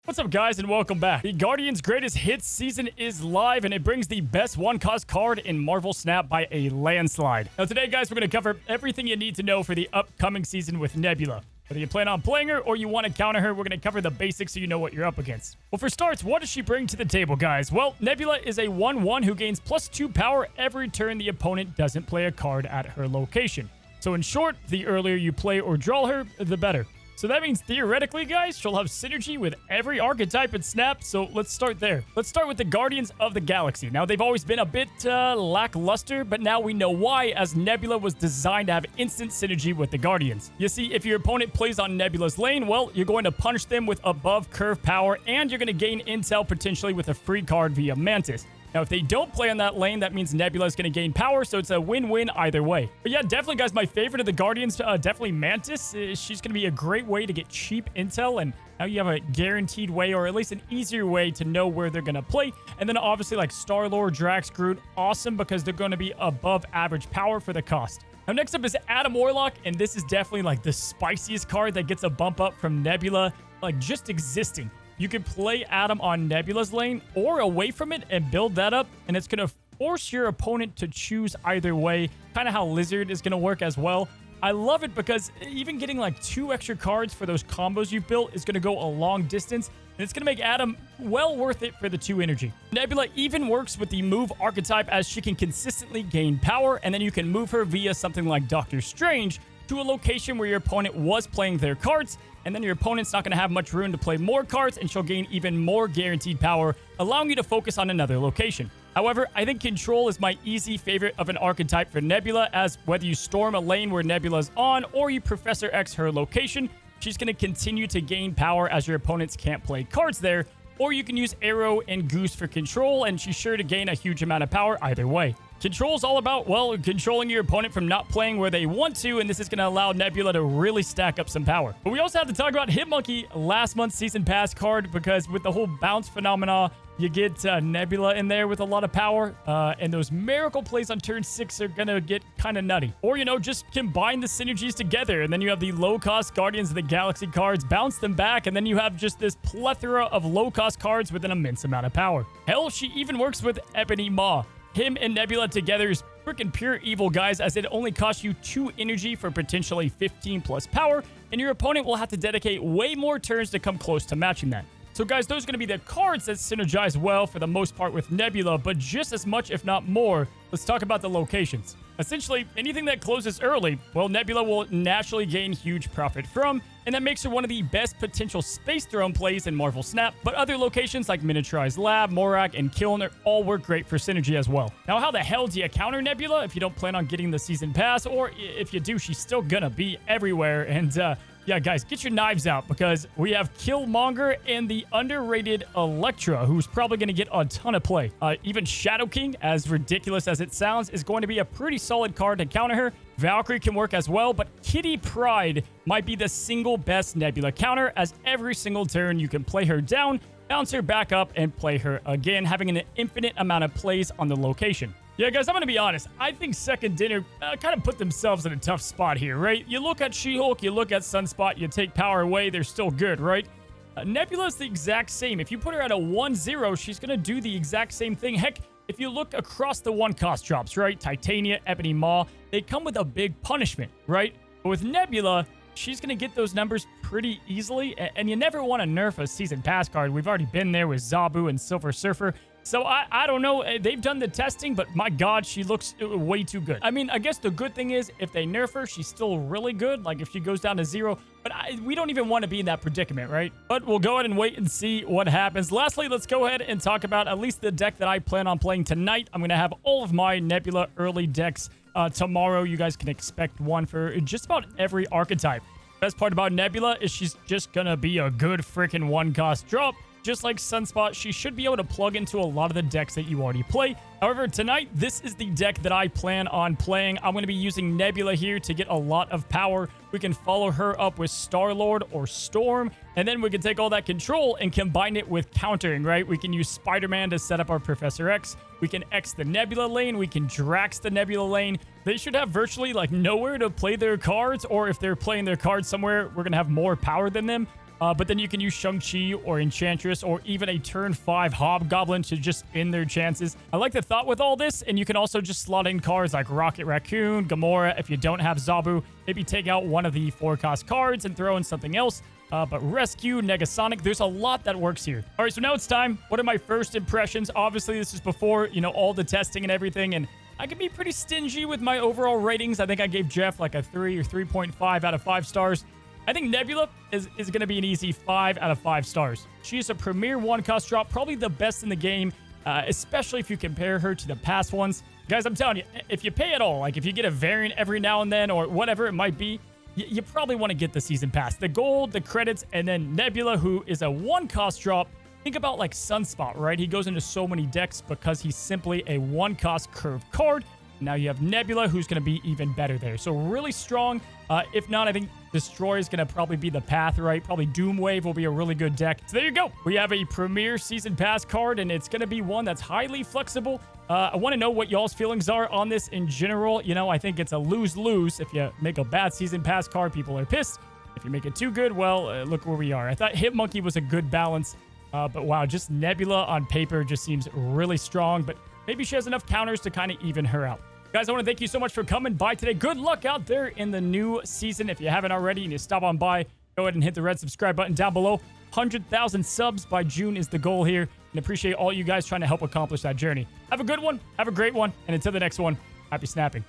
What's up, guys, and welcome back. The Guardians Greatest Hits season is live, and it brings the best one-cost card in Marvel Snap by a landslide. Now, today, guys, we're going to cover everything you need to know for the upcoming season with Nebula. Whether you plan on playing her or you want to counter her, we're going to cover the basics so you know what you're up against. Well, for starts, what does she bring to the table, guys? Well, Nebula is a 1/1 who gains +2 power every turn the opponent doesn't play a card at her location. So in short, the earlier you play or draw her, the better. So that means theoretically, guys, she'll have synergy with every archetype in Snap, so let's start there. Let's start with the Guardians of the Galaxy. Now, they've always been a bit lackluster, but now we know why, as Nebula was designed to have instant synergy with the Guardians. You see, if your opponent plays on Nebula's lane, well, you're going to punish them with above curve power, and you're going to gain intel potentially with a free card via Mantis. Now, if they don't play on that lane, that means Nebula is going to gain power, so it's a win-win either way. But yeah, definitely, guys, my favorite of the Guardians, definitely Mantis. She's going to be a great way to get cheap intel, and now you have a guaranteed way, or at least an easier way to know where they're going to play. And then obviously, like Star-Lord, Drax, Groot, awesome because they're going to be above average power for the cost. Now, next up is Adam Warlock, and this is definitely like the spiciest card that gets a bump up from Nebula, like just existing. You can play Adam on Nebula's lane or away from it and build that up, and it's going to force your opponent to choose either way, kind of how Lizard is going to work as well. I love it because even getting like 2 extra cards for those combos you built is going to go a long distance, and it's going to make Adam well worth it for the 2 energy. Nebula even works with the move archetype as she can consistently gain power, and then you can move her via something like Doctor Strange to a location where your opponent was playing their cards, and then your opponent's not going to have much room to play more cards, and she'll gain even more guaranteed power, allowing you to focus on another location. However, I think Control is my easy favorite of an archetype for Nebula, as whether you storm a lane where Nebula's on, or you Professor X her location, she's going to continue to gain power as your opponents can't play cards there, or you can use Arrow and Goose for Control, and she's sure to gain a huge amount of power either way. Control is all about, well, controlling your opponent from not playing where they want to, and this is going to allow Nebula to really stack up some power. But we also have to talk about Hitmonkey, last month's Season Pass card, because with the whole bounce phenomena, you get Nebula in there with a lot of power, and those miracle plays on turn 6 are going to get kind of nutty. Or, you know, just combine the synergies together, and then you have the low-cost Guardians of the Galaxy cards, bounce them back, and then you have just this plethora of low-cost cards with an immense amount of power. Hell, she even works with Ebony Maw. Him and Nebula together is freaking pure evil, guys, as it only costs you 2 energy for potentially 15 plus power, and your opponent will have to dedicate way more turns to come close to matching that. So, guys, those are going to be the cards that synergize well for the most part with Nebula, but just as much, if not more, let's talk about the locations. Essentially, anything that closes early, well, Nebula will naturally gain huge profit from, and that makes her one of the best potential Space Throne plays in Marvel Snap, but other locations like Miniaturized Lab, Morak, and Kilner all work great for synergy as well. Now, how the hell do you counter Nebula if you don't plan on getting the Season Pass, or if you do, she's still gonna be everywhere, and yeah, guys, get your knives out because we have Killmonger and the underrated Elektra, who's probably going to get a ton of play. Even Shadow King, as ridiculous as it sounds, is going to be a pretty solid card to counter her. Valkyrie can work as well, but Kitty Pryde might be the single best Nebula counter, as every single turn you can play her down, bounce her back up, and play her again, having an infinite amount of plays on the location. Yeah, guys, I'm going to be honest. I think Second Dinner kind of put themselves in a tough spot here, right? You look at She-Hulk, you look at Sunspot, you take power away, they're still good, right? Nebula's the exact same. If you put her at a 1/0, she's going to do the exact same thing. Heck, if you look across the one-cost drops, right? Titania, Ebony Maw, they come with a big punishment, right? But with Nebula, she's going to get those numbers pretty easily, and you never want to nerf a Season Pass card. We've already been there with Zabu and Silver Surfer. So I don't know. They've done the testing, but my God, she looks way too good. I mean, I guess the good thing is if they nerf her, she's still really good. Like if she goes down to 0, but we don't even want to be in that predicament, right? But we'll go ahead and wait and see what happens. Lastly, let's go ahead and talk about at least the deck that I plan on playing tonight. I'm going to have all of my Nebula early decks tomorrow. You guys can expect one for just about every archetype. Best part about Nebula is she's just going to be a good freaking one-cost drop. Just like Sunspot, she should be able to plug into a lot of the decks that you already play. However, tonight, this is the deck that I plan on playing. I'm going to be using Nebula here to get a lot of power. We can follow her up with Star-Lord or Storm, and then we can take all that control and combine it with countering, right? We can use Spider-Man to set up our Professor X. We can X the Nebula lane. We can Drax the Nebula lane. They should have virtually like nowhere to play their cards, or if they're playing their cards somewhere, we're going to have more power than them. But then you can use Shang-Chi or Enchantress or even a turn 5 Hobgoblin to just spin their chances. I like the thought with all this, and you can also just slot in cards like Rocket Raccoon, Gamora. If you don't have Zabu, maybe take out one of the 4-cost cards and throw in something else. But Rescue, Negasonic, there's a lot that works here. All right, so now it's time. What are my first impressions? Obviously, this is before, all the testing and everything, and I can be pretty stingy with my overall ratings. I think I gave Jeff like a 3 or 3.5 out of 5 stars. I think Nebula is going to be an easy 5 out of 5 stars. She is a premier 1-cost drop, probably the best in the game, especially if you compare her to the past ones. Guys, I'm telling you, if you pay at all, like if you get a variant every now and then or whatever it might be, you probably want to get the season pass. The gold, the credits, and then Nebula, who is a 1-cost drop. Think about like Sunspot, right? He goes into so many decks because he's simply a 1-cost curved card. Now you have Nebula, who's going to be even better there. So really strong. If not, I think Destroy is going to probably be the path, right? Probably Doomwave will be a really good deck. So there you go. We have a Premier Season Pass card, and it's going to be one that's highly flexible. I want to know what y'all's feelings are on this in general. I think it's a lose-lose. If you make a bad Season Pass card, people are pissed. If you make it too good, well, look where we are. I thought Hitmonkey was a good balance. But wow, just Nebula on paper just seems really strong. But maybe she has enough counters to kind of even her out. Guys, I want to thank you so much for coming by today. Good luck out there in the new season. If you haven't already and you stop on by, go ahead and hit the red subscribe button down below. 100,000 subs by June is the goal here. And appreciate all you guys trying to help accomplish that journey. Have a good one. Have a great one. And until the next one, happy snapping.